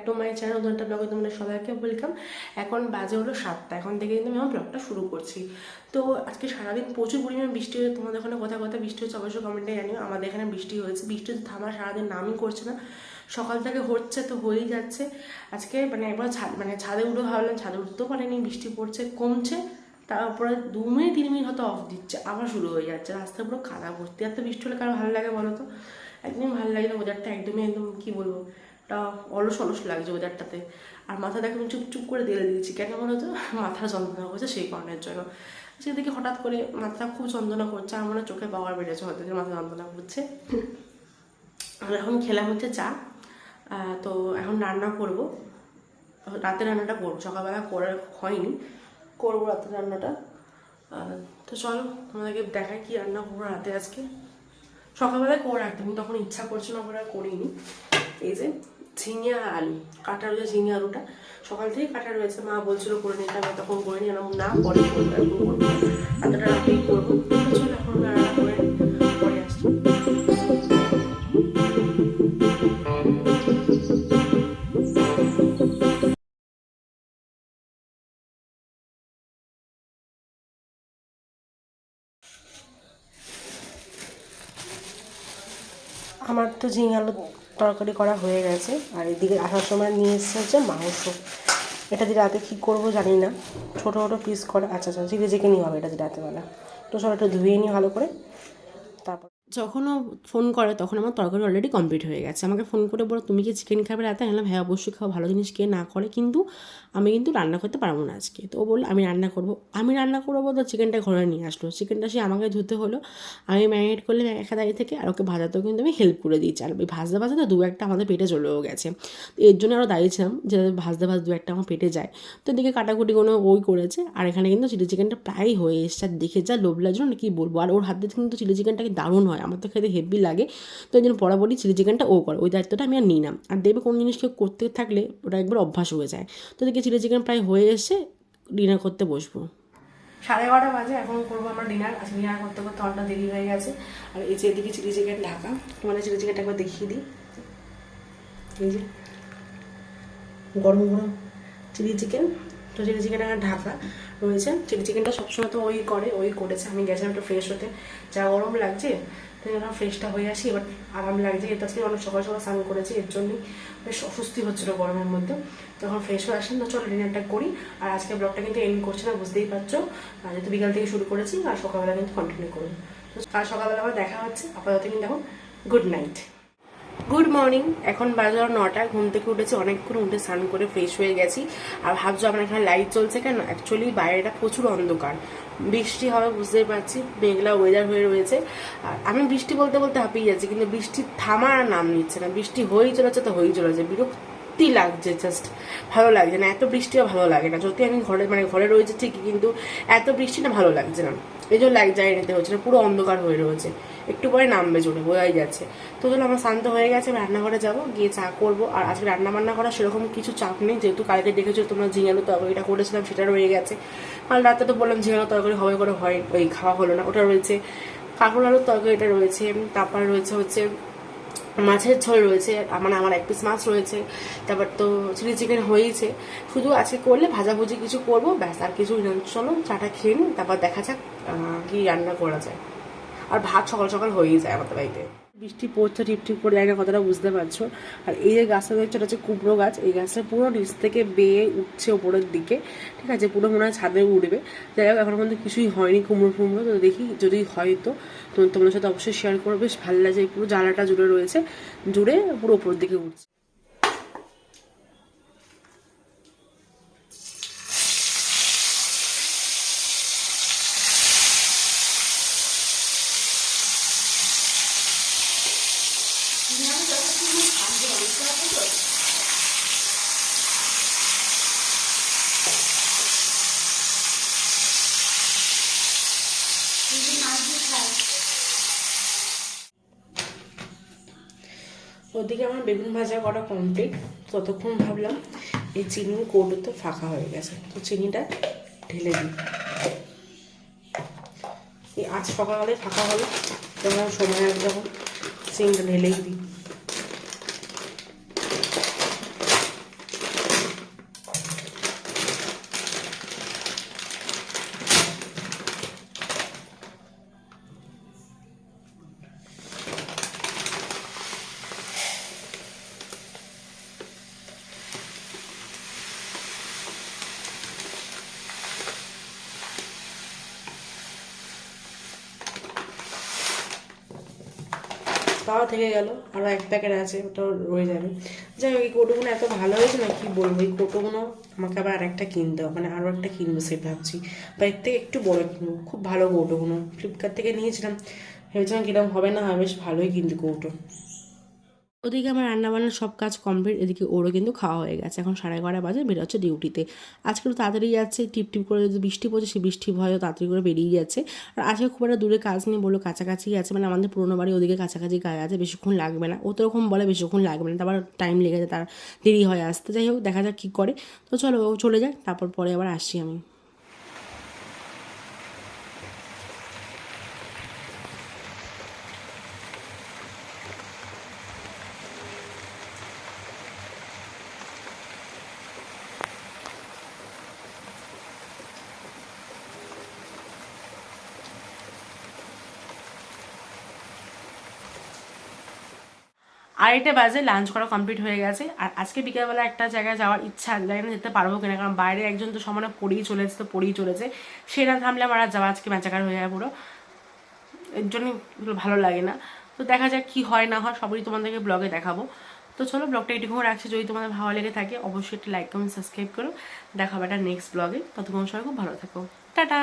To my channel, নতুন একটা ব্লগে তোমাদের সবাইকে ওয়েলকাম। এখন বাজে হলো 7টা, এখন থেকে কিন্তু আমি আমার ব্লগটা শুরু করছি। তো আজকে সারাদিন প্রচুর পরিমাণে বৃষ্টি হয়েছে, তোমাদের ওখানে কথা কথা বৃষ্টি হচ্ছে অবশ্যই কমেন্টে জানিও। আমাদের এখানে বৃষ্টি হয়েছে, বৃষ্টি তো থামার সারাদিন নামই করছে না, সকাল থেকে হচ্ছে তো হয়েই যাচ্ছে। আজকে মানে একবার ছাদে উঠে ভাবলাম, ছাদে উঠতেও পারিনি, বৃষ্টি পড়ছে কমছে, তারপরে 2 মিনিট 3 মিনিট হয়তো অফ দিচ্ছে, আবার শুরু হয়ে যাচ্ছে, রাস্তা পুরো কাদা ভর্তি। এত বৃষ্টি হলে কারো ভালো লাগে বলো তো? একদমই ভালো লাগে না, ওয়েদারটা একদমই একদম কী বলবো, একটা অলস অলস লাগছে ওয়েদারটাতে। আর মাথা দেখো আমি চুপচুপ করে দিয়ে দিয়েছি, কেন বলো তো? মাথার যন্ত্রণা করছে সেই কারণের জন্য। সেদিকে হঠাৎ করে মাথা খুব যন্ত্রণা করছে, আমার মনে হয় চোখে পাওয়ার বেড়েছে, হয়তো মাথা যন্ত্রণা করছে। আর এখন খেলাম হচ্ছে চা। তো এখন রান্না করব, রাতে রান্নাটা করবো, সকালবেলা করে হয়নি, করবো রাতে রান্নাটা। তো চলো তোমাদেরকে দেখাই কি রান্না করবো রাতে আজকে। সকালবেলায় করে রাখতাম, তখন ইচ্ছা করছে না করে আর করিনি। এই যে ঝিঙে আর আলু কাটা রয়েছে, ঝিঙে আলুটা সকাল থেকেই কাটা রয়েছে, মা বলছিল করে নিতে, আমি তখন করে নিলাম, না পরে করবো, এখন করবো, রান্নাটা রাতেই করবো। চলো এখন রান্না করে পরে আসছি। আমার তো ঝিঙে আলু তরকারি করা হয়ে গেছে, আর এদিকে আসার সময় নিয়ে এসেছে হচ্ছে মাংস। এটা দিয়ে রাতে কী করবো জানি না, ছোটো ছোটো পিস করে, আচ্ছা আচ্ছা চিলি চিকেনই হবে এটা দিয়ে রাতেবেলা। তো সব একটু ধুয়ে নিই ভালো করে। তারপর যখন ও ফোন করে তখন আমার তরকারি অলরেডি কমপ্লিট হয়ে গেছে, আমাকে ফোন করে বলো তুমি কি চিকেন খাবে রাতে? আমি বললাম হ্যাঁ অবশ্যই খাও, ভালো জিনিস কে না করে, কিন্তু আমি কিন্তু রান্না করতে পারবো না আজকে। তো ও বললো আমি রান্না করবো, তো চিকেনটা ঘরে নিয়ে আসলো, চিকেনটা সে আমাকে ধুতে হলো, আমি ম্যারিনেট করলাম একা দাঁড়িয়ে থেকে, আর ওকে ভাজাতেও কিন্তু আমি হেল্প করে দিয়েছি, আর ওই ভাজতে ভাজতে দু একটা আমাদের পেটে চলেও গেছে। তো এর জন্য আরও দাঁড়িয়েছিলাম যে ভাজতে দু একটা আমার পেটে যায়। তো এদিকে কাটাকুটি কোনো ওই করেছে, আর এখানে কিন্তু চিলি চিকেনটা প্রায় হয়ে এসছে, আর দেখে যা লোভ লাগছে না কী বলবো। আর ওর হাতে কিন্তু চিলি চিকেনটাকে দারুণ হয়, আমার তো খেতে হেভি লাগে। তো এই জন্য বরাবরই চিলি চিকেনটা ও করে, ওই দায়িত্বটা আমি আর নিই না। আর দেখবে কোনো জিনিস কেউ করতে থাকলে ওটা একবার অভ্যাস হয়ে যায়। তো দেখি চিলি চিকেন প্রায় হয়ে এসে ডিনার করতে বসবো। 11:30 বাজে, এখন করবো আমরা ডিনার। আজকে ডিনার করতে করতে অনেকটা দেরি হয়ে গেছে। আর এই যে এদিকে চিলি চিকেন ঢাকা, তোমাদের চিলি চিকেনটা একবার দেখিয়ে দিই। এই যে গরম গরম চিলি চিকেন, তো চিলি চিকেনটা ঢাকা রয়েছে। চিলি চিকেনটা সবসময় তো ওই করেছে, আমি গেছিলাম একটু ফ্রেশ হতে, যা গরম লাগছে তো ফ্রেশটা হয়ে আসি, এবার আরাম লাগছে। এটা আজকে অনেক সকাল সকাল স্নান করেছি, এর জন্যই বেশ অস্বস্তি হচ্ছিলো গরমের মধ্যে। তখন ফ্রেশ হয়ে আসেন, তো চলো ডিনারটা করি। আর আজকে ব্লগটা কিন্তু এন্ড করছি না, বুঝতেই পারছো, যেহেতু বিকাল থেকে শুরু করেছি, আর সকালবেলা কিন্তু কন্টিনিউ করবো। আর সকালবেলা আবার দেখা হচ্ছে, আপাতত কিন্তু এখন গুড নাইট। গুড মর্নিং, এখন বাজে 9টা, ঘুম থেকে উঠেছি অনেকক্ষণ, উঠে স্নান করে ফ্রেশ হয়ে গেছি। আর ভাবছো আমার এখানে লাইট চলছে কেন? অ্যাকচুয়ালি বাইরেটা প্রচুর অন্ধকার, বৃষ্টি হবে বুঝতেই পারছি, মেঘলা ওয়েদার হয়ে রয়েছে। আর আমি বৃষ্টি বলতে বলতে হাঁপিয়ে যাচ্ছি, কিন্তু বৃষ্টি থামার নাম নিচ্ছে না, বৃষ্টি হয়েই চলেছে তো হয়েই চলেছে, বিরক্তি লাগছে, জাস্ট ভালো লাগছে না, এত বৃষ্টিও ভালো লাগে না। যদি আমি ঘরে রয়েছে ঠিকই, কিন্তু এত বৃষ্টি না ভালো লাগছে না, এই জন্য লাইট জ্বালিয়ে নিতে হচ্ছে না, পুরো অন্ধকার হয়ে রয়েছে, একটু পরে নামবে জোরে বোঝাই যাচ্ছে। তো চলো আমার শান্ত হয়ে গেছে, আমি রান্নাঘরে যাবো, গিয়ে চা করবো। আর আজকে রান্না বান্না করা সেরকম কিছু চাপ নেই, যেহেতু কালকে দেখেছো তোমরা ঝিঙে আলু তরকারিটা করেছিলাম, সেটা রয়ে গেছে। কাল রাতে তো বললাম ঝিঙে আলু তরকারি হবে করে হয়, ওই খাওয়া হলো না, ওটা রয়েছে। কাঁকড় আলুর তরকারিটা রয়েছে, তারপর রয়েছে হচ্ছে মাছের ঝোল রয়েছে, মানে আমার 1 পিস মাছ রয়েছে, তারপর তো চিলি চিকেন হয়েইছে, শুধু আজকে করলে ভাজাভুজি কিছু করবো ব্যাস, আর কিছু। চলো চাটা খেয়ে নিই, তারপর দেখা যাক কি রান্না করা যায়। আর ভাত সকাল সকাল হয়েই যায় আমাদের বাড়িতে। বৃষ্টি পড়ছে টিপ টিপ করে, জানি না কতটা বুঝতে পারছো। আর এই যে গাছটা দেখছো, এটা হচ্ছে কুমড়ো গাছ, এই গাছটা পুরো নিচ থেকে বেয়ে উঠছে ওপরের দিকে, ঠিক আছে, পুরো মনে হয় ছাদে উঠবে। যাই হোক এখন পর্যন্ত কিছুই হয়নি কুমড়ো, তো দেখি যদি হয় তো তোমাদের সাথে অবশ্যই শেয়ার করবো। বেশ ভালো লাগছে, পুরো জ্বালাটা জুড়ে রয়েছে, জুড়ে পুরো ওপরের দিকে উঠছে। ওদিকে আমার বেগুন ভাজা করা কমপ্লিট, ততক্ষণ ভাবলাম এই চিনির কৌটো তো ফাঁকা হয়ে গেছে, তো চিনিটা ঢেলে দিই। এই আজ সকালে ফাঁকা হলো, যখন সময় আসবে যখন চিনিটা ঢেলেই দিই। তাও থেকে গেল, আরও এক প্যাকেট আছে, ওটাও রয়ে যাবে। যাই হোক, এই কৌটোগুলো এত ভালো হয়েছে না, কি বলবো। এই কৌটোগুলো আমাকে আবার আরেকটা কিনতে হবে, মানে আরও একটা কিনবো সেট ভাবছি, বা এর থেকে একটু বড় কিনবো। খুব ভালো কৌটোগুলো, ফ্লিপকার্ট থেকে নিয়েছিলাম, ভেবেছিলাম কিরকম হবে না হয়, বেশ ভালোই কিন্তু কৌটো। ওদিকে আমার রান্নাবান্নার সব কাজ কমপ্লিট, এদিকে ওরও কিন্তু খাওয়া হয়ে গেছে। এখন 11:30 বাজে, বেরোচ্ছে ডিউটিতে। আজকে তো তাড়াতাড়ি যাচ্ছে, টিপ টিপ করে যদি বৃষ্টি পড়ছে, সেই বৃষ্টি ভয়ও তাড়াতাড়ি করে বেরিয়ে যাচ্ছে। আর আজকে খুব একটা দূরে কাজ নেই, বললো কাছাকাছি আছে, মানে আমাদের পুরোনো বাড়ি ওদিকে কাছাকাছি কাজ আছে, বেশিক্ষণ লাগবে না। ও তো এরকম বলে বেশিক্ষণ লাগবে না, তারপর টাইম লেগে যায়, তার দেরি হয় আসতে। যাই হোক, দেখা যাক কী করে। তো চলো, ও চলে যায়, তারপর পরে আবার আসছি আমি। আড়াইটে বাজে, লাঞ্চ করা কমপ্লিট হয়ে গেছে। আর আজকে বিকেলবেলা একটা জায়গায় যাওয়ার ইচ্ছা, জানি না যেতে পারবো কিনা, কারণ বাইরে একজন তো সমানে পড়েই চলেছে, তো পড়েই চলেছে, সে না থামলে আমার আর যাওয়া আজকে ম্যাচাকার হয়ে যায় পুরো, এর জন্য ভালো লাগে না। তো দেখা যাক কি হয় না হয়, সবই তোমাদেরকে ব্লগে দেখাবো। তো চলো, ব্লগটা এটুকু রাখছি। যদি তোমাদের ভালো লেগে থাকে অবশ্যই একটা লাইক কমেন্ট সাবস্ক্রাইব করো। দেখা হবে একটা নেক্সট ব্লগে। ততক্ষণ সবাই খুব ভালো থাকো, টাটা।